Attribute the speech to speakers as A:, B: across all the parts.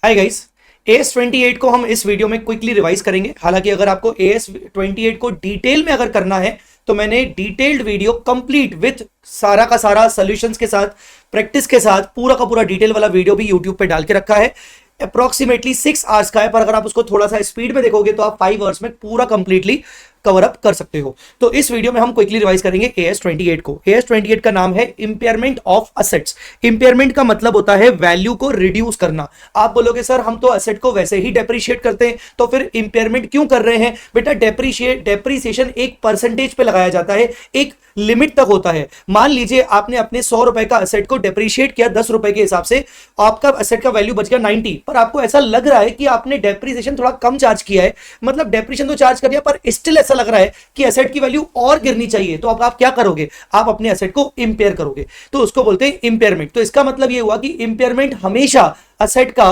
A: Hi guys, AS28 को हम इस वीडियो में क्विकली रिवाइज करेंगे। हालांकि अगर आपको AS28 को डिटेल में अगर करना है तो मैंने डिटेल्ड वीडियो कंप्लीट विथ सारा का सारा सॉल्यूशंस के साथ, प्रैक्टिस के साथ, पूरा का पूरा डिटेल वाला वीडियो भी यूट्यूब पे डाल के रखा है। अप्रोक्सीमेटली 6 आवर्स का है, पर अगर आप उसको थोड़ा सा स्पीड में देखोगे तो आप 5 आवर्स में पूरा कंप्लीटली कवर अप कर सकते हो। तो इस वीडियो में हम क्विकली रिवाइज करेंगे AS28 को। AS28 का नाम है इंपेयरमेंट ऑफ असेट्स। इंपेयरमेंट का मतलब होता है वैल्यू को रिड्यूस करना। आप बोलोगे सर हम तो असेट को वैसे ही डेप्रिशिएट करते हैं, तो फिर इंपेयरमेंट क्यों कर रहे हैं? बेटा डेप्रिसिएशन एक परसेंटेज पे लगाया जाता है, एक लिमिट तक होता है। मान लीजिए आपने अपने 100 रुपए का असेट को डेप्रिशिएट किया 10 रुपए के हिसाब से, आपका असेट का वैल्यू बच गया 90, पर आपको ऐसा लग रहा है कि आपने डेप्रिसिएशन थोड़ा कम चार्ज किया है, मतलब डेप्रिसिएशन तो चार्ज कर दिया पर स्टिल ऐसा लग रहा है कि एसेट की वैल्यू और गिरनी चाहिए। तो अब आप क्या करोगे? आप अपने एसेट को इंपेयर करोगे, तो उसको बोलते हैं इंपेयरमेंट। तो इसका मतलब यह हुआ कि इंपेयरमेंट हमेशा एसेट का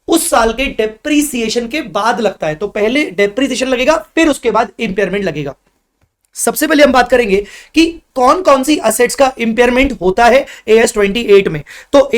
A: उस साल के डेप्रिसिएशन के बाद लगता है। तो पहले डेप्रिसिएशन लगेगा, फिर उसके बाद इंपेयरमेंट लगेगा। सबसे पहले हम बात करेंगे कि कौन कौन सी असेट्स का इंपेयरमेंट होता है AS28 में। तो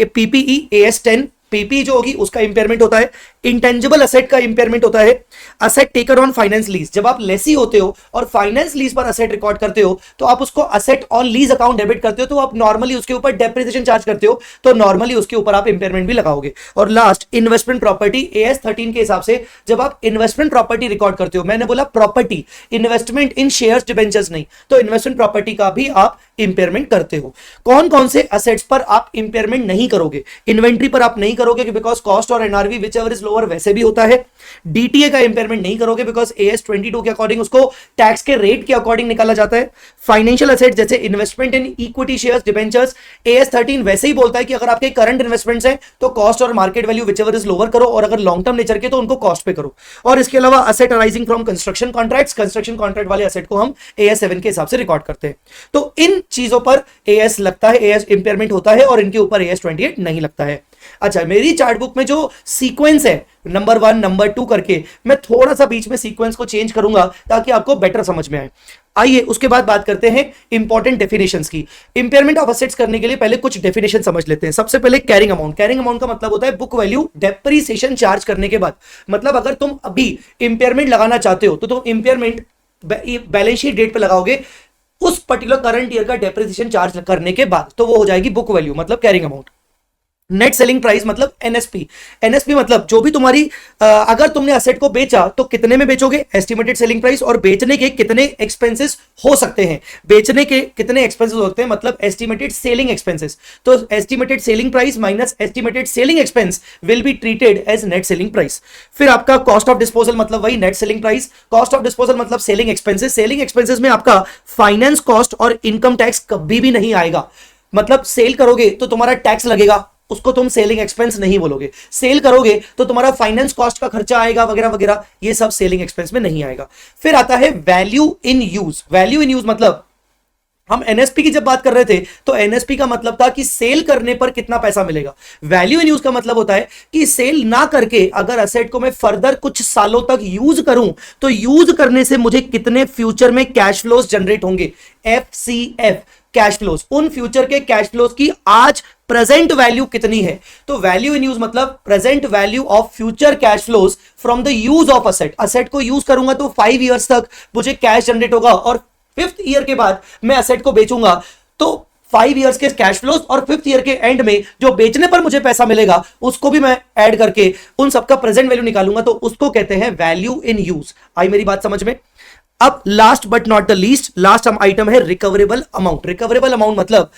A: PPE AS10 पीपी जो होगी उसका इंपेयरमेंट होता है। इंटेंजिबल असेट का इंपेयरमेंट होता है। Asset taker on finance lease, जब आप लेसी होते हो और फाइनेंस लीज पर असेट रिकॉर्ड करते हो तो आप उसको asset on lease account debit करते हो, तो आप नॉर्मली उसके ऊपर डेप्रिसिएशन चार्ज करते हो, तो नॉर्मली उसके ऊपर आप इंपेयरमेंट भी लगाओगे। और लास्ट इन्वेस्टमेंट प्रॉपर्टी AS13 के हिसाब से जब आप इन्वेस्टमेंट प्रॉपर्टी रिकॉर्ड करते हो, मैंने बोला प्रॉपर्टी, इन्वेस्टमेंट इन शेयर्स डिबेंचर्स नहीं, तो इन्वेस्टमेंट प्रॉपर्टी का भी आप इंपेयरमेंट करते हो। कौन कौन से असेट्स पर आप इंपेयरमेंट नहीं करोगे? इन्वेंट्री पर आप नहीं करोगे बिकॉज कॉस्ट और NRV which ever is lower वैसे भी होता है। डीटीए का इंपेयरमेंट नहीं करोगे बिकॉज AS22 के अकॉर्डिंग उसको टैक्स के रेट के अकॉर्डिंग निकाला जाता है। फाइनेंशियल असेट जैसे investment in equity shares debentures, AS13 वैसे ही बोलता है कि अगर आपके करंट इन्वेस्टमेंट्स हैं तो कॉस्ट और market value which ever is lower करो, और अगर लॉन्ग टर्म नेचर के तो उनको कॉस्ट पे करो। और इसके अलावा asset arising from construction contracts, construction contract वाले असेट को हम AS7 के हिसाब से रिकॉर्ड करते हैं। तो इन चीजों पर AS लगता है, AS इंपेयरमेंट होता है, और इनके ऊपर AS28 नहीं लगता है। अच्छा, मेरी चार्ट बुक में जो सीक्वेंस है नंबर 1 नंबर 2 करके, मैं थोड़ा सा बीच में सीक्वेंस को चेंज करूंगा ताकि आपको बेटर समझ में आए। आइए उसके बाद बात करते हैं इंपॉर्टेंट डेफिनेशंस की। इंपेयरमेंट ऑफ असेट्स करने के लिए पहले कुछ डेफिनेशन समझ लेते हैं। सबसे पहले कैरिंग अमाउंट। कैरिंग अमाउंट का मतलब होता है बुक वैल्यू डेप्रिसिएशन चार्ज करने के बाद। मतलब अगर तुम अभी इंपेयरमेंट लगाना चाहते हो तो तुम इंपेयरमेंट बैलेंस शीट डेट पे लगाओगे उस पर्टिकुलर करंट ईयर का डेप्रिसिएशन चार्ज करने के बाद, तो वो हो जाएगी बुक वैल्यू मतलब carrying amount. Net selling price मतलब NSP। NSP मतलब जो भी तुम्हारी अगर तुमने असेट को बेचा तो कितने में बेचोगे, एस्टिमेटेड सेलिंग प्राइस, और बेचने के कितने एक्सपेंसेस हो सकते हैं। बेचने के कितने एक्सपेंसेस हो सकते हैं मतलब एस्टिमेटेड सेलिंग एक्सपेंसेस। तो estimated selling price minus estimated selling expense will be treated as net selling price. फिर आपका कॉस्ट ऑफ डिस्पोजल मतलब वही net selling price. Cost of disposal मतलब सेलिंग एक्सपेंसेस। सेलिंग एक्सपेंसेस में आपका फाइनेंस कॉस्ट और income tax कभी भी नहीं आएगा। मतलब सेल करोगे तो तुम्हारा टैक्स लगेगा, उसको तुम सेलिंग एक्सपेंस नहीं बोलोगे। सेल करोगे तो तुम्हारा फाइनेंस कॉस्ट का खर्चा आएगा वगैरह वगैरह, ये सब सेलिंग एक्सपेंस में नहीं आएगा। फिर आता है value in use. Value in use मतलब हम NSP की जब बात कर रहे थे तो NSP का मतलब था कि सेल करने पर कितना पैसा मिलेगा। वैल्यू इन यूज का मतलब होता है कि सेल ना करके अगर असेट को मैं फर्दर कुछ सालों तक यूज करूं तो यूज करने से मुझे कितने फ्यूचर में कैश फ्लोज जनरेट होंगे। FCF कैश फ्लोज, उन फ्यूचर के कैश फ्लोज की आज प्रेजेंट वैल्यू कितनी है। तो वैल्यू इन यूज मतलब present value of future cash flows from the use of asset. Asset को यूज करूंगा तो 5 इयर्स तक मुझे कैश जनरेट होगा, और 5th ईयर के बाद मैं असेट को बेचूंगा तो 5 इयर्स के कैश फ्लोज और 5th ईयर के एंड में जो बेचने पर मुझे पैसा मिलेगा उसको भी मैं ऐड करके उन सबका प्रेजेंट वैल्यू निकालूंगा, तो उसको कहते हैं वैल्यू इन यूज। आई मेरी बात समझ में? अब last but not the least, last item है रिकवरेबल अमाउंट। रिकवरेबल अमाउंट मतलब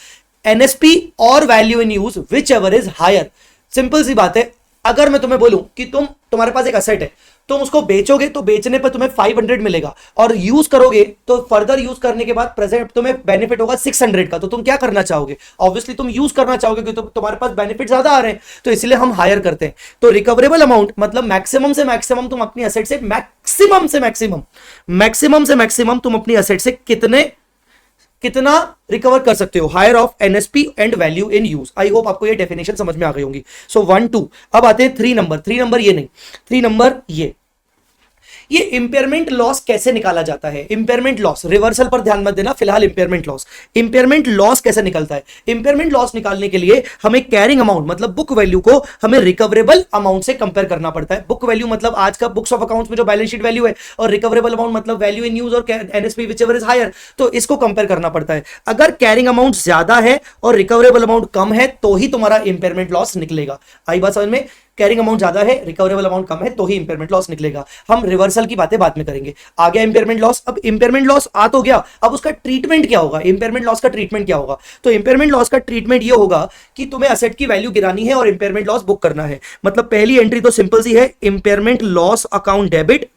A: NSP और value in use which ever is. Simple सी बात है, अगर मैं तुम्हें बोलूं कि तुम्हारे पास एक असेट है, तुम उसको बेचोगे तो बेचने पर तुम्हें 500 मिलेगा, और यूज करोगे तो फर्दर यूज करने के बाद प्रेजेंट तुम्हें बेनिफिट होगा 600 का, तो तुम क्या करना चाहोगे? ऑब्वियसली तुम यूज करना चाहोगे क्योंकि तुम्हारे पास बेनिफिट ज्यादा आ रहे हैं, तो इसलिए हम हायर करते हैं। तो रिकवरेबल अमाउंट मतलब मैक्सिमम से मैक्सिमम तुम अपनी असेट से मैक्सिमम से मैक्सिमम तुम अपनी असेट से कितना रिकवर कर सकते हो। Higher of NSP and value in use. I hope आपको ये डेफिनेशन समझ में आ गई होंगी। सो 1 2। अब आते हैं 3 नंबर। 3 नंबर ये नहीं, 3 नंबर ये। ये इंपेयरमेंट लॉस कैसे निकाला जाता है? इंपेयरमेंट लॉस, रिवर्सल पर ध्यान मत देना फिलहाल। इंपेयरमेंट लॉस कैसे निकलता है? इंपेयरमेंट लॉस निकालने के लिए हमें कैरिंग अमाउंट मतलब बुक वैल्यू को हमें रिकवरेबल अमाउंट से कंपेयर करना पड़ता है। बुक वैल्यू मतलब आज का बुक्स ऑफ अकाउंट्स में जो बैलेंस शीट वैल्यू है, और रिकवरेबल अमाउंट मतलब वैल्यू इन यूज और एनएसपी व्हिचएवर इज हायर, तो इसको कंपेयर करना पड़ता है। अगर कैरिंग अमाउंट ज्यादा है और रिकवरेबल अमाउंट कम है तो ही तुम्हारा इंपेयरमेंट लॉस निकलेगा। आई बात समझ में? कैरिंग अमाउंट ज्यादा है, रिकवरेबल अमाउंट कम है तो ही इंपेयरमेंट लॉस निकलेगा। हम रिवर्सल की बातें बाद में करेंगे। आ गया इंपेयरमेंट लॉस। अब इंपेयरमेंट लॉस आ तो गया, अब उसका ट्रीटमेंट क्या होगा? इंपेयरमेंट लॉस का ट्रीटमेंट क्या होगा? तो इंपेयरमेंट लॉस का ट्रीटमेंट ये होगा कि तुम्हें असेट की वैल्यू गिरानी है और इंपेयरमेंट लॉस बुक करना है। मतलब पहली एंट्री तो सिंपल सी है, impairment loss account debit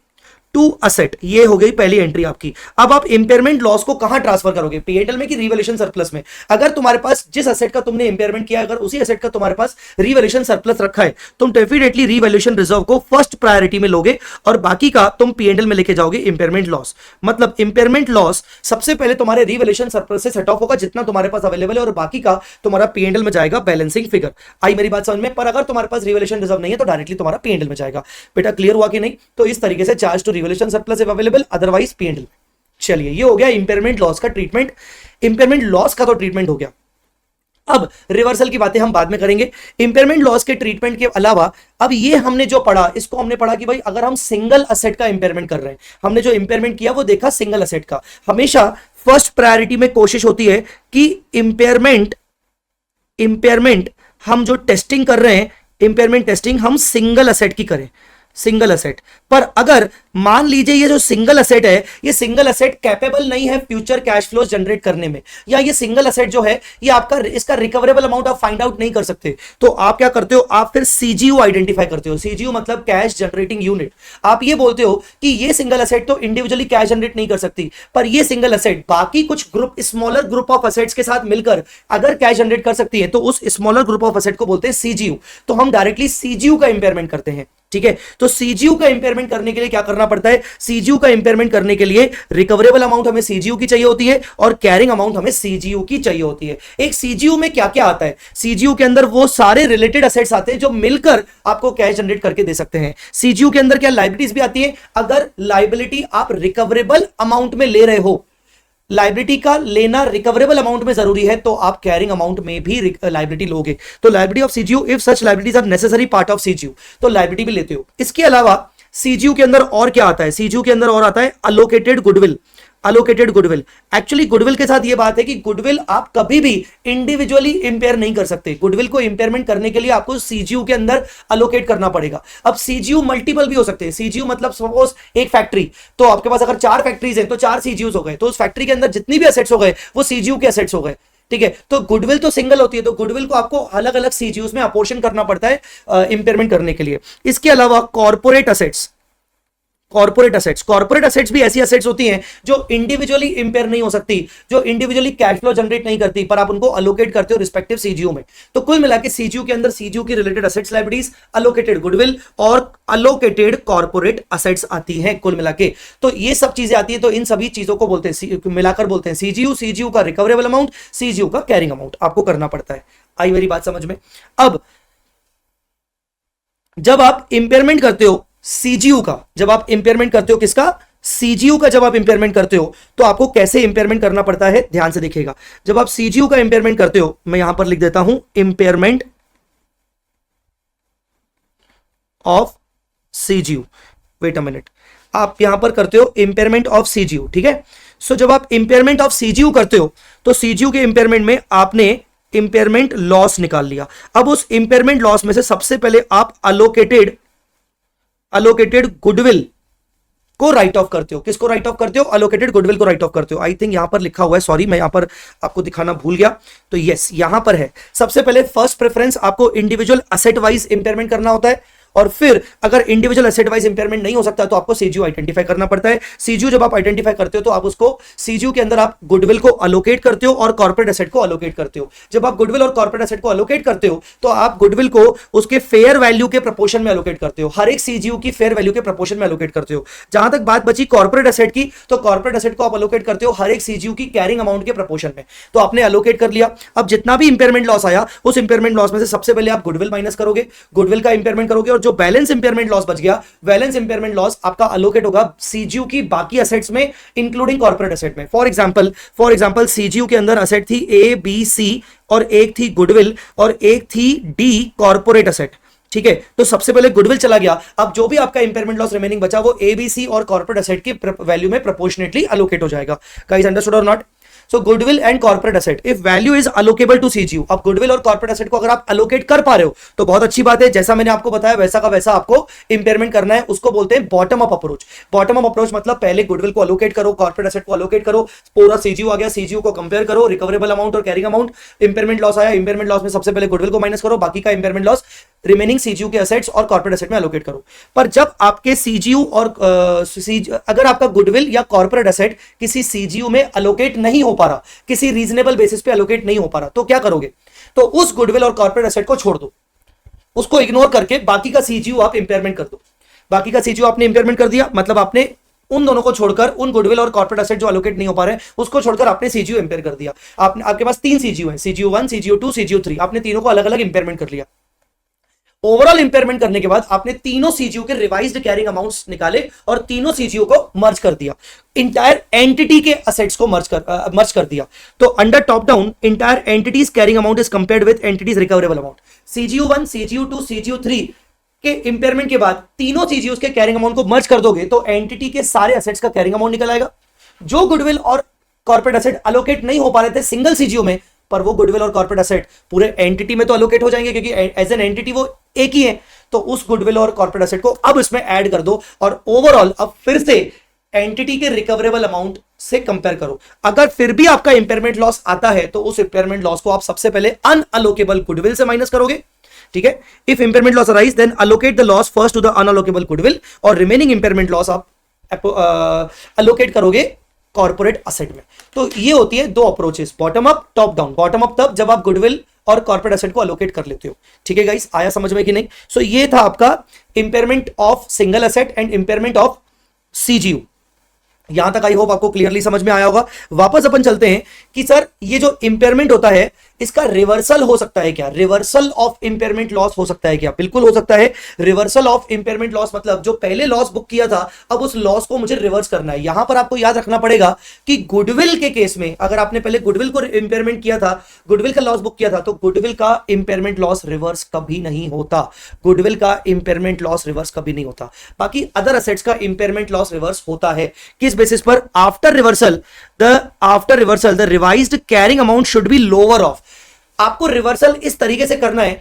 A: to asset, ये हो गई पहली एंट्री आपकी। अब आप इंपेयरमेंट लॉस को कहां ट्रांसफर करोगे? पीएनएल में कि रिवैल्यूएशन सरप्लस में? अगर तुम्हारे पास जिस असेट का तुमने इंपेयरमेंट किया, अगर उसी असेट का तुम्हारे पास रिवैल्यूएशन सरप्लस रखा है, तुम डेफिनेटली रिवैल्यूएशन रिजर्व को फर्स्ट प्रायोरिटी में लोगे और बाकी का तुम पीएनएल में लेके जाओगे इंपेयरमेंट लॉस। मतलब इंपेयरमेंट लॉस सबसे पहले तुम्हारे रिवैल्यूएशन सरप्लस से सेट ऑफ होगा जितना तुम्हारे पास अवेलेबल है, और बाकी का तुम्हारा पीएनएल में जाएगा बैलेंसिंग फिगर। आई मेरी बात समझ में? पर अगर तुम्हारे पास रिवैल्यूएशन रिजर्व नहीं है तो डायरेक्टली तुम्हारा पीएनएल में जाएगा। बेटा क्लियर हुआ कि नहीं? तो इस तरीके से charge to revaluation surplus available, otherwise PNL. चलिए ये हो गया इंपेयरमेंट लॉस का ट्रीटमेंट। इंपेयरमेंट लॉस का तो ट्रीटमेंट हो गया। अब रिवर्सल की बातें हम बाद में करेंगे। इंपेयरमेंट लॉस के ट्रीटमेंट के अलावा अब ये हमने जो पढ़ा, इसको हमने पढ़ा कि भाई अगर हम सिंगल असेट का इंपेयरमेंट कर रहे हैं, हमने जो इंपेयरमेंट किया वो देखा सिंगल असेट का। हमेशा फर्स्ट प्रायोरिटी में कोशिश होती है कि इंपेयरमेंट हम जो टेस्टिंग कर रहे हैं, इंपेयरमेंट टेस्टिंग हम सिंगल असेट की करें, सिंगल असेट। पर अगर मान लीजिए ये जो सिंगल असेट है, ये सिंगल असेट कैपेबल नहीं है फ्यूचर कैश फ्लोज जनरेट करने में, या ये सिंगल असेट जो है ये आपका इसका रिकवरेबल अमाउंट आप फाइंड आउट नहीं कर सकते, तो आप क्या करते हो? आप फिर सीजीयू आइडेंटिफाई करते हो। सीजीयू मतलब कैश जनरेटिंग यूनिट। आप ये बोलते हो कि ये सिंगल असेट तो इंडिविजुअली कैश जनरेट नहीं कर सकती, पर ये सिंगल असेट बाकी कुछ group, smaller group of assets के साथ मिलकर अगर कैश जनरेट कर सकती है तो उस स्मॉलर ग्रुप ऑफ असेट को बोलते हैं सीजीयू। तो हम डायरेक्टली सीजीयू का इंपेयरमेंट करते हैं। ठीक है, तो सीजीयू का इंपेयरमेंट करने के लिए क्या करना पड़ता है? सीजीयू का इंपेयरमेंट करने के लिए रिकवरेबल अमाउंट हमें सीजीयू की चाहिए होती है और कैरिंग अमाउंट हमें सीजीयू की चाहिए होती है। एक सीजीयू में क्या क्या आता है? सीजीयू के अंदर वो सारे रिलेटेड असेट्स आते हैं जो मिलकर आपको कैश जनरेट करके दे सकते हैं। सीजीयू के अंदर क्या लायबिलिटीज भी आती है? अगर लायबिलिटी आप रिकवरेबल अमाउंट में ले रहे हो, लाइबिलिटी का लेना रिकवरेबल अमाउंट में जरूरी है, तो आप कैरिंग अमाउंट में भी लाइबिलिटी लोगे। तो liability of CGU, if such liabilities are necessary part of CGU, तो लाइबिलिटी भी लेते हो। इसके अलावा सीजीयू के अंदर और क्या आता है? सीजीयू के अंदर और आता है allocated goodwill. Allocated goodwill, actually goodwill के साथ ये बात है कि गुडविल आप कभी भी इंडिविजुअली इंपेयर नहीं कर सकते। गुडविल को इंपेयरमेंट करने के लिए आपको सीजीयू के अंदर अलोकेट करना पड़ेगा। अब सीजीयू मल्टीपल भी हो सकते हैं। सीजीयू मतलब सपोज एक फैक्ट्री, तो आपके पास अगर 4 फैक्ट्रीज हैं तो 4 सीजीयूज हो गए, तो उस फैक्ट्री के अंदर जितनी भी असेट्स हो गए वो सीजीयू के असेट्स हो गए। ठीक है, तो गुडविल तो सिंगल होती है, तो गुडविल को आपको अलग अलग सीजीयूज में अपोर्शन करना पड़ता है इंपेयरमेंट करने के लिए। इसके अलावा कॉर्पोरेट असेट्स, कॉर्पोरेट असेट्स भी ऐसी असेट्स होती हैं जो इंडिविजुअली इंपेयर नहीं हो सकती, जो इंडिविजुअली कैश फ्लो जनरेट नहीं करती, पर आप उनको अलोकेट करते हो रिस्पेक्टिव सीजीयू में। तो कुल मिला के सीजीयू के अंदर सीजीयू की related assets, liabilities, allocated goodwill और अलोकेटेड कॉर्पोरेट असेट्स आती हैं कुल मिला के। तो ये सब चीजें आती है, तो इन सभी चीजों को बोलते हैं, मिलाकर बोलते हैं सीजीयू। सीजीयू का रिकवरेबल अमाउंट, सीजीयू का कैरिंग अमाउंट आपको करना पड़ता है। आई मेरी बात समझ में? अब जब आप इंपेयरमेंट करते हो सीजीयू का, जब आप इंपेयरमेंट करते हो किसका? सीजीयू का। जब आप इंपेयरमेंट करते हो तो आपको कैसे इंपेयरमेंट करना पड़ता है, ध्यान से देखिएगा। जब आप सीजीयू का इंपेयरमेंट करते हो, मैं यहां पर लिख देता हूं impairment of CGU. Wait a minute, आप यहां पर करते हो इंपेयरमेंट ऑफ सीजीयू। ठीक है, सो जब आप इंपेयरमेंट ऑफ सीजीयू करते हो तो सीजीयू के इंपेयरमेंट में आपने इंपेयरमेंट लॉस निकाल लिया। अब उस इंपेयरमेंट लॉस में से सबसे पहले आप अलोकेटेड गुडविल को राइट ऑफ करते हो। किसको राइट ऑफ करते हो? अलोकेटेड गुडविल को राइट ऑफ करते हो। आई थिंक यहां पर लिखा हुआ है, सॉरी मैं यहां पर आपको दिखाना भूल गया। तो यस, यहां पर है। सबसे पहले फर्स्ट प्रेफरेंस आपको इंडिविजुअल असेट वाइज इंपेयरमेंट करना होता है, और फिर अगर इंडिविजुअल एसेट वाइज इंपेयरमेंट नहीं हो सकता तो आपको सीजीयू आइडेंटिफाई करना पड़ता है। सीजीयू जब आप आइडेंटिफाई करते हो तो आप उसको सीजीयू के अंदर आप गुडविल को अलोकेट करते हो और कॉर्पोरेट एसेट को अलोकेट करते हो। जब आप गुडविल और कॉर्पोरेट एसेट को अलोकेट करते हो तो आप गुडविल को उसके फेयर वैल्यू के प्रपोर्शन में अलोकेट करते हो, हर एक सीजीयू की फेयर वैल्यू के प्रपोर्शन में अलोकेट करते हो। जहां तक बात बची कॉर्पोरेट एसेट की, तो कॉर्पोरेट एसेट को आप अलोकेट करते हो हर एक सीजीयू की कैरिंग अमाउंट के प्रपोर्शन में। तो आपने अलोकेट कर लिया। अब जितना भी इंपेयरमेंट लॉस आया, उस इंपेयरमेंट लॉस में से सबसे पहले आप गुडविल माइनस करोगे, गुडविल का इंपेयरमेंट करोगे, और जो बैलेंस इंपेयरमेंट लॉस बच गया, बैलेंस इंपेयरमेंट लॉस आपका अलोकेट होगा सीजीयू की बाकी असेट्स में, इंक्लूडिंग कॉर्पोरेट असेट में। फॉर एग्जांपल सीजीयू के अंदर असेट थी ए बी सी और एक थी गुडविल और एक थी डी कॉर्पोरेट असेट, ठीक है। तो सबसे पहले गुडविल चला गया, अब जो भी आपका इंपेयरमेंट लॉस रिमेनिंग बचा वो एबीसी और कॉर्पोरेट असेट की वैल्यू में प्रोपोर्शनेटली अलोकेट हो जाएगा। गाइस अंडरस्टूड और not? So goodwill and corporate asset if value is allocable to CGU, अब गुडविल और कॉर्पोरेट असेट को अगर आप अलोकेट कर पा रहे हो तो बहुत अच्छी बात है। जैसा मैंने आपको बताया वैसा का वैसा आपको इंपेयरमेंट करना है, उसको बोलते हैं bottom up approach. Bottom up approach मतलब पहले गुडविल को अलोकेट करो, कॉर्पोरेट असेट को अलोकेट करो, पूरा सीजीयू आ गया, सीजीयू को कंपेयर करो, रिकवरेबल अमाउंट और कैरिंग अमाउंट, इंपेयरमेंट लॉस आया, इंपेयरमेंट लॉस में सबसे पहले गुडविल को माइनस करो, बाकी का इंपेयरमेंट लॉस रिमेनिंग सीजीयू के असेट्स और कॉर्पोरेट असेट में अलोकेट करो। पर जब आपके सीजीयू और अगर आपका गुडविल या कॉर्पोरेट असेट किसी सीजीयू में अलोकेट नहीं हो पा रहा, किसी रीजनेबल बेसिस पे अलोकेट नहीं हो पा रहा, तो क्या करोगे? तो उस गुडविल और कॉर्पोरेट असेट को छोड़ दो, उसको इग्नोर करके बाकी का सीजीयू आप इंपेयरमेंट कर दो। बाकी का सीजीयू आपने इंपेयरमेंट कर दिया, मतलब आपने उन दोनों को छोड़कर, उन गुडविल और कॉर्पोरेट असेट जो अलोकेट नहीं हो पा रहे उसको छोड़कर आपने सीजीयू इंपेयर कर दिया। आपने, आपके पास 3 सीजीयू है, सीजीयू 1, सीजीयू 2, सीजीयू 3, आपने तीनों को अलग अलग इंपेयरमेंट कर लिया। ओवरऑल इंपेयरमेंट करने के बाद आपने तीनों सीजीयू के रिवाइज्ड कैरिंग अमाउंट्स निकाले और तीनों सीजीयू को मर्ज कर दिया, इंटायर एंटिटी के असेट्स को मर्ज कर दिया। तो under top down entire entities carrying amount is compared with entities recoverable amount. CGU 1, CGU 2, CGU 3 के इंपेयरमेंट के बाद तीनों सीजीयूज के कैरिंग अमाउंट को मर्ज कर दोगे तो एंटिटी के सारे असेट्स का कैरिंग अमाउंट निकल आएगा। जो गुडविल और कॉर्पोरेट असेट अलोकेट नहीं हो पा रहे थे सिंगल सीजीयू में, पर वो गुडविल और कॉर्पोरेट असेट पूरे एंटिटी में तो अलोकेट हो जाएंगे क्योंकि एज एन एंटिटी वो एक ही है। तो उस गुडविल और कॉर्पोरेट असेट को अब इसमें ऐड कर दो और ओवरऑल अब फिर से एंटिटी के रिकवरेबल अमाउंट से कंपेयर करो। अगर फिर भी आपका इंपेयरमेंट लॉस आता है तो उस इंपेयरमेंट लॉस को आप सबसे पहले अनअलोकेबल गुडविल से माइनस करोगे, ठीक है। If impairment loss arise then allocate the loss first to the unallocable goodwill और रिमेनिंग इंपेयरमेंट लॉस आप अलोकेट करोगे कॉर्पोरेट असेट में। तो ये होती है दो approaches, bottom up, top down. Bottom up तब जब आप गुडविल और कॉर्पोरेट असेट को अलोकेट कर लेते हो, ठीक है गाइस, आया समझ में कि नहीं? सो ये था आपका impairment of single asset and impairment of CGU. यहां तक आई होप आपको क्लियरली समझ में आया होगा। वापस अपन चलते हैं कि सर ये जो इंपेयरमेंट होता है इसका रिवर्सल हो सकता है क्या? रिवर्सल ऑफ इंपेयरमेंट लॉस हो सकता है क्या? बिल्कुल हो सकता है। रिवर्सल ऑफ इंपेयरमेंट लॉस मतलब जो पहले लॉस बुक किया था अब उस लॉस को मुझे रिवर्स करना है। यहां पर आपको याद रखना पड़ेगा कि गुडविल के केस में अगर आपने पहले गुडविल को इंपेयरमेंट किया था, गुडविल का लॉस बुक किया था, तो गुडविल का इंपेयरमेंट लॉस रिवर्स कभी नहीं होता। गुडविल का इंपेयरमेंट लॉस रिवर्स कभी नहीं होता। बाकी अदर असेट्स का इंपेयरमेंट लॉस रिवर्स होता है। किस बेसिस पर? After reversal the revised carrying amount should be lower of. आपको रिवर्सल इस तरीके से करना है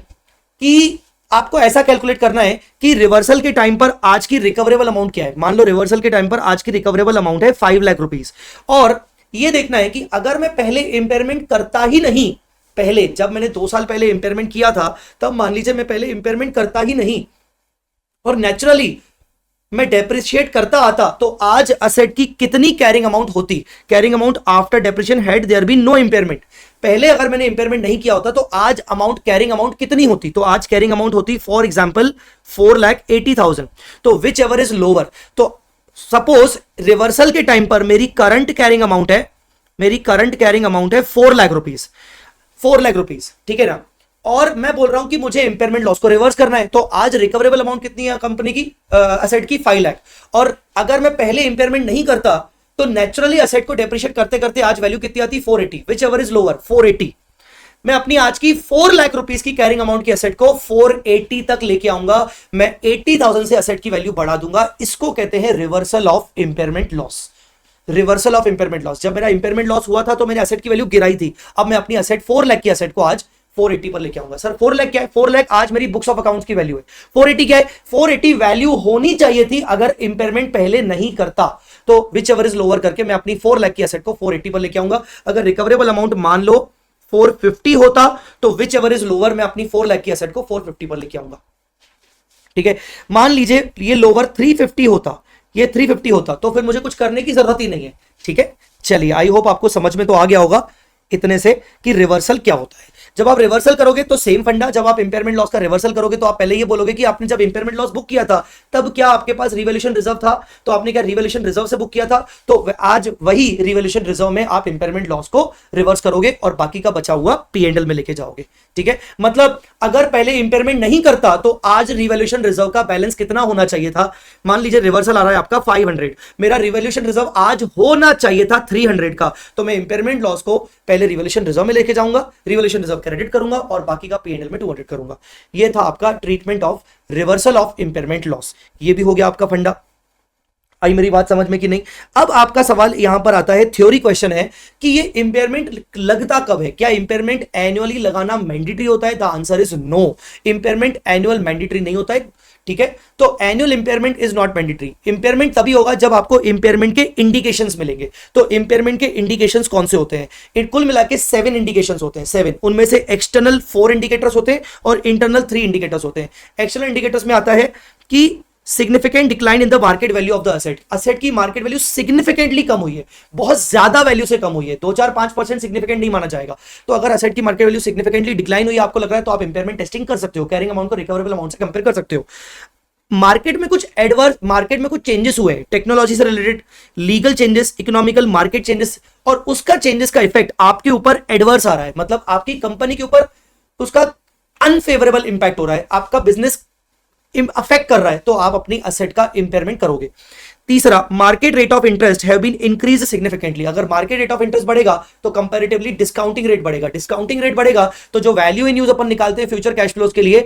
A: कि आपको ऐसा कैलकुलेट करना है कि रिवर्सल के टाइम पर आज की रिकवरेबल अमाउंट क्या है। मान लो रिवर्सल के टाइम पर आज की रिकवरेबल अमाउंट है 5 लाख रुपीस, और यह देखना है कि अगर मैं पहले इंपेयरमेंट करता ही नहीं, पहले जब मैंने 2 साल पहले इंपेयरमेंट किया था तब मान लीजिए मैं पहले इंपेयरमेंट करता ही नहीं और नेचुरली मैं डेप्रिशिएट करता आता, तो आज असेट की कितनी कैरिंग अमाउंट होती? Carrying amount after depreciation had there been no impairment. पहले अगर मैंने इंपेयरमेंट नहीं किया होता तो आज अमाउंट, कैरिंग अमाउंट कितनी होती? तो आज कैरिंग अमाउंट होती फॉर एग्जांपल 4,80,000। तो विच एवर इज लोअर, तो सपोज रिवर्सल के टाइम पर मेरी करंट कैरिंग अमाउंट है 4 लाख रुपीस, 4 लाख रुपीस, ठीक है ना। और मैं बोल रहा हूं कि मुझे इंपेयरमेंट लॉस को रिवर्स करना है, तो आज रिकवरेबल अमाउंट कितनी है कंपनी की, असेट की 5 लाख। और अगर मैं पहले इंपेयरमेंट नहीं करता तो नेचुरली असेट को डेप्रिशिएट करते करते आज वैल्यू कितनी आती? 480, विच एवर इज लोअर 480। मैं अपनी आज की 4 लाख रुपीस की कैरिंग अमाउंट की असेट को 480 तक लेके आऊंगा, मैं 80,000 से असेट की वैल्यू बढ़ा दूंगा। इसको कहते हैं reversal of impairment loss. Reversal of impairment loss, जब मेरा इंपेयरमेंट लॉस हुआ था तो मैंने असेट की वैल्यू गिराई थी, अब मैं अपनी असेट 4 लाख की असेट को आज 480 पर लेके आऊंगा। सर 4 लाख क्या है? 4 लाख आज मेरी बुक्स ऑफ अकाउंट्स की वैल्यू है। 480 क्या है? 480 वैल्यू होनी चाहिए थी अगर इंपेयरमेंट पहले नहीं करता। तो विच एवर इज लोअर करके मैं अपनी 4 लाख की असेट को 480 पर लेके आऊंगा। अगर रिकवरेबल अमाउंट मान लो 450 होता तो विच एवर इज लोअर मैं अपनी 4 लाख की असेट को 450 पर लेके आऊंगा, ठीक है। मान लीजिए ये लोअर 350 होता, ये 350 होता, तो फिर मुझे कुछ करने की जरूरत ही नहीं है, ठीक है। चलिए आई होप आपको समझ में तो आ गया होगा इतने से कि रिवर्सल क्या होता है। जब आप रिवर्सल करोगे तो सेम फंडा, जब आप इंपेयरमेंट लॉस का रिवर्सल करोगे तो आप पहले ये बोलोगे कि आपने जब इंपेयरमेंट लॉस बुक किया था तब क्या आपके पास रिवैल्यूएशन रिजर्व था, तो आपने क्या रिवैल्यूएशन रिजर्व से बुक किया था, तो आज वही रिवैल्यूएशन रिजर्व में आप इंपेयरमेंट लॉस को रिवर्स करोगे और बाकी का बचा हुआ P&L में लेके जाओगे। ठीक है, मतलब अगर पहले इंपेयरमेंट नहीं करता तो आज रिवैल्यूएशन रिजर्व का बैलेंस कितना होना चाहिए था, मान लीजिए रिवर्सल आ रहा है आपका 500, मेरा रिवैल्यूएशन रिजर्व आज होना चाहिए था 300 का, तो मैं इंपेयरमेंट लॉस को पहले रिवैल्यूएशन रिजर्व में लेके जाऊंगा, रिवैल्यूएशन रिजर्व क्रेडिट करूंगा और बाकी का P&L में 200 करूंगा। ये था आपका treatment of reversal of impairment loss. ये भी हो गया आपका फंडा। आई मेरी बात समझ में कि नहीं? अब आपका सवाल यहां पर आता है, थ्योरी क्वेश्चन है कि ये इंपेयरमेंट लगता कब है, क्या इंपेयरमेंट एनुअली लगाना मैंडेटरी होता है? The answer is no, impairment annual mandatory नहीं होता है। ठीक है, तो annual impairment is not mandatory. Impairment तभी होगा जब आपको इंपेयरमेंट के इंडिकेशंस मिलेंगे। तो इंपेयरमेंट के इंडिकेशंस कौन से होते हैं? कुल मिला के 7 इंडिकेशंस होते हैं, 7। उनमें से एक्सटर्नल 4 इंडिकेटर्स होते हैं और इंटरनल 3 इंडिकेटर्स होते हैं। एक्सटर्नल इंडिकेटर्स में आता है कि significant decline in the market value of the asset, asset की मार्केट वैल्यू सिग्निफिकेंटली कम हुई है, बहुत ज्यादा वैल्यू से कम हुई है, 2-4-5% सिग्निफिकेंट नहीं माना जाएगा। तो अगर असेट की मार्केट वैल्यू सिग्निफिकेंटली डिक्लाइन हुई आपको लग रहा है तो आप इंपेयरमेंट टेस्टिंग कर सकते हो, कैरिंग अमाउंट को रिकवरेबल अमाउंट से कंपेयर कर सकते हो। मार्केट में कुछ एडवर्स, मार्केट में कुछ चेंजेस हुए, टेक्नोलॉजी से related, legal changes, economical market changes, और उसका चेंजेस का इफेक्ट आपके ऊपर एडवर्स आ रहा है, मतलब आपकी कंपनी के ऊपर उसका अनफेवरेबल इंपैक्ट हो रहा है, आपका बिजनेस अफेक्ट कर रहा है, तो आप अपनी असेट का इंपेयरमेंट करोगे। तीसरा, market rate of interest have been increase significantly, अगर मार्केट रेट ऑफ इंटरेस्ट बढ़ेगा तो कंपैरेटिवली डिस्काउंटिंग रेट बढ़ेगा, डिस्काउंटिंग रेट बढ़ेगा तो जो वैल्यू इन यूज अपन निकालते हैं फ्यूचर कैश फ्लोज के लिए,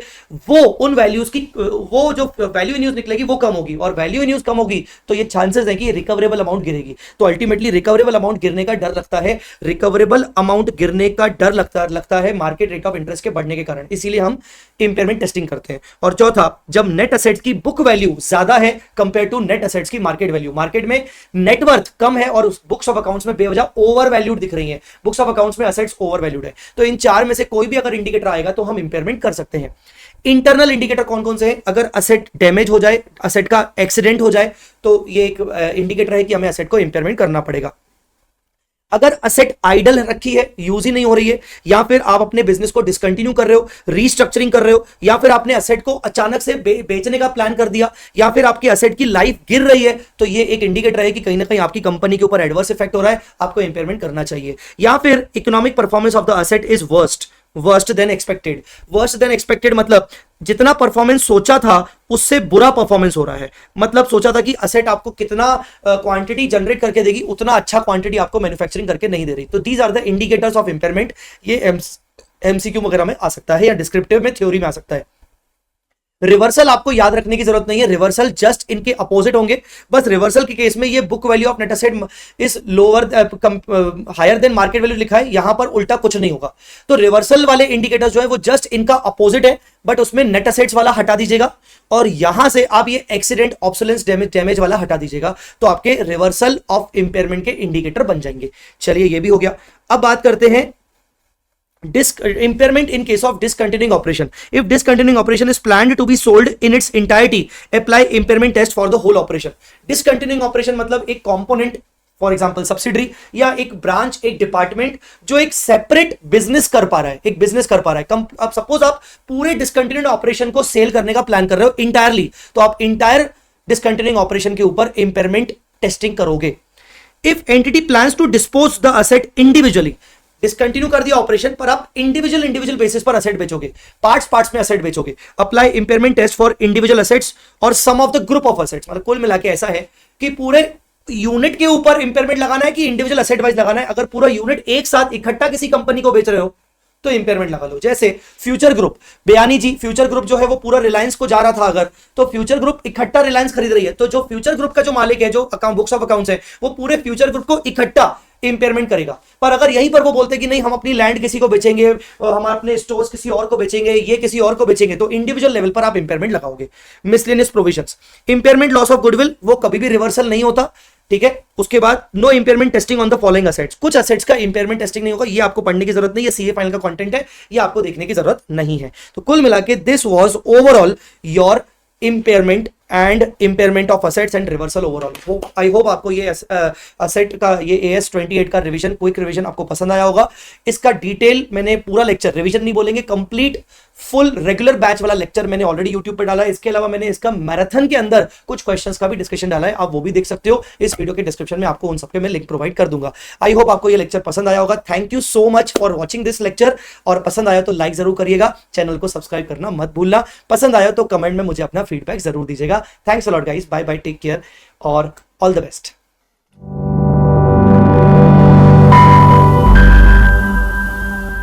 A: वो उन वैल्यूज की, वो जो वैल्यू इन यूज निकलेगी वो कम होगी, और वैल्यू इन यूज कम होगी तो ये चांसेस है कि रिकवरेबल अमाउंट गिरेगी। तो अल्टीमेटली रिकवरेबल अमाउंट गिरने का डर लगता है, रिकवरेबल अमाउंट गिरने का डर लगता है मार्केट रेट ऑफ इंटरेस्ट के बढ़ने के कारण, इसीलिए हम इंपेयरमेंट टेस्टिंग करते हैं। और चौथा, जब नेट असेट्स की बुक वैल्यू ज्यादा है कंपेयर टू नेट असेट्स की मार्केट वैल्यू, मार्केट में नेटवर्थ कम है और उस बुक्स ऑफ अकाउंट्स में बेवजह ओवर वैल्यूड दिख रही है, बुक्स ऑफ अकाउंट्स में असेट्स ओवर वैल्यूड है, तो इन चार में से कोई भी अगर इंडिकेटर आएगा तो हम इंपेयरमेंट कर सकते हैं। इंटरनल इंडिकेटर कौन कौन से हैं? अगर असेट डैमेज हो जाए, असेट का एक्सीडेंट हो जाए, तो ये एक इंडिकेटर है कि हमें असेट को इंपेयरमेंट करना पड़ेगा। अगर असेट आइडल रखी है, यूज ही नहीं हो रही है, या फिर आप अपने बिजनेस को डिसकंटिन्यू कर रहे हो, रीस्ट्रक्चरिंग कर रहे हो, या फिर आपने असेट को अचानक से बेचने का प्लान कर दिया, या फिर आपकी असेट की लाइफ गिर रही है, तो ये एक इंडिकेटर है कि कहीं ना कहीं आपकी कंपनी के ऊपर एडवर्स इफेक्ट हो रहा है, आपको इंपेयरमेंट करना चाहिए। या फिर economic performance of the asset is worst then expected. Worst then expected मतलब जितना परफॉर्मेंस सोचा था उससे बुरा परफॉर्मेंस हो रहा है, मतलब सोचा था कि असेट आपको कितना क्वांटिटी जनरेट करके देगी, उतना अच्छा क्वांटिटी आपको मैन्युफैक्चरिंग करके नहीं दे रही। तो these are the indicators of impairment. ये एमसीक्यू वगैरह में आ सकता है या डिस्क्रिप्टिव में, थ्योरी में आ सकता है। रिवर्सल आपको याद रखने की जरूरत नहीं है, रिवर्सल जस्ट इनके अपोजिट होंगे। बस रिवर्सल के केस में ये book value of net asset is lower higher than market value लिखा है, यहां पर उल्टा कुछ नहीं होगा। तो रिवर्सल वाले इंडिकेटर्स जो है वो जस्ट इनका अपोजिट है, बट उसमें नेट एसेट्स वाला हटा दीजिएगा और यहां से आप ये एक्सीडेंट, ऑब्सोलेंस, डैमेज वाला हटा दीजिएगा, तो आपके रिवर्सल ऑफ इंपेयरमेंट के इंडिकेटर बन जाएंगे। चलिए ये भी हो गया। अब बात करते हैं impairment in case of discontinuing operation. If discontinuing operation is planned to be sold in its entirety, apply impairment test for the whole operation. Discontinuing operation मतलब एक component, फॉर एग्जाम्पल सब्सिडरी, या एक ब्रांच, एक department जो एक separate business कर पा रहा है, एक बिजनेस कर पा रहा है। अब सपोज आप पूरे डिसकंटिन्यूड ऑपरेशन को सेल करने का प्लान कर रहे हो इंटायरली, तो आप इंटायर डिसकंटिन्यूइंग ऑपरेशन के ऊपर इंपेयरमेंट टेस्टिंग करोगे। If entity plans to dispose the asset individually, discontinue कर दिया ऑपरेशन पर आप इंडिविजुअल बेसिस पर असेट बेचोगे, पार्ट्स में असेट बेचोगे, apply impairment test for individual assets और some of the group of assets. मतलब कुल मिला के ऐसा है कि पूरे यूनिट के ऊपर इंपेयरमेंट लगाना है कि इंडिविजुअल असेट वाइज लगाना है। अगर पूरा यूनिट एक साथ इकट्ठा किसी कंपनी को बेच रहे हो तो इंपेयरमेंट लगा लो। जैसे फ्यूचर ग्रुप, बयानी जी, फ्यूचर ग्रुप जो है वो पूरा रिलायंस को जा रहा था, अगर तो फ्यूचर ग्रुप इकट्ठा रिलायंस खरीद रही है, तो जो फ्यूचर ग्रुप का जो मालिक है, जो अकाउंट बुक्स ऑफ अकाउंट्स है, वो पूरे फ्यूचर ग्रुप को इकट्ठा इंपेयरमेंट करेगा। पर अगर यहीं पर वो बोलते कि नहीं हम अपनी लैंड किसी को बेचेंगे, हम अपने स्टोर्स किसी और को बेचेंगे, ये किसी और को बेचेंगे, तो इंडिविजुअल लेवल पर आप इंपेयरमेंट लगाओगे। Miscellaneous provisions, impairment loss of goodwill, वो कभी भी रिवर्सल नहीं होता, ठीक है। उसके बाद no impairment testing on the following assets, कुछ असेट्स का इंपेयरमेंट टेस्टिंग नहीं होगा, ये आपको पढ़ने की जरूरत नहीं, ये सीए फाइनल का कंटेंट है, ये आपको देखने की जरूरत नहीं है। तो कुल मिला के this was overall your impairment and impairment of assets and reversal overall. I hope आपको ये असेट का ये AS28 का रिवीजन, क्विक रिवीजन आपको पसंद आया होगा। इसका डिटेल मैंने पूरा लेक्चर, रिवीजन नहीं बोलेंगे, कंप्लीट फुल रेगुलर बैच वाला लेक्चर मैंने ऑलरेडी यूट्यूब पे डाला है। इसके अलावा मैंने इसका मैराथन के अंदर कुछ क्वेश्चंस का भी डिस्कशन डाला है, आप वो भी देख सकते हो। इस वीडियो के डिस्क्रिप्शन में आपको उन सबके मैं लिंक प्रोवाइड कर दूंगा। आई होप आपको ये लेक्चर पसंद आया होगा। Thank you so much for watching this lecture, और पसंद आया तो लाइक जरूर करिएगा, चैनल को सब्सक्राइब करना मत भूलना। पसंद आया तो कमेंट में मुझे अपना फीडबैक जरूर दीजिएगा। Thanks a lot guys, bye bye, take care और ऑल द बेस्ट।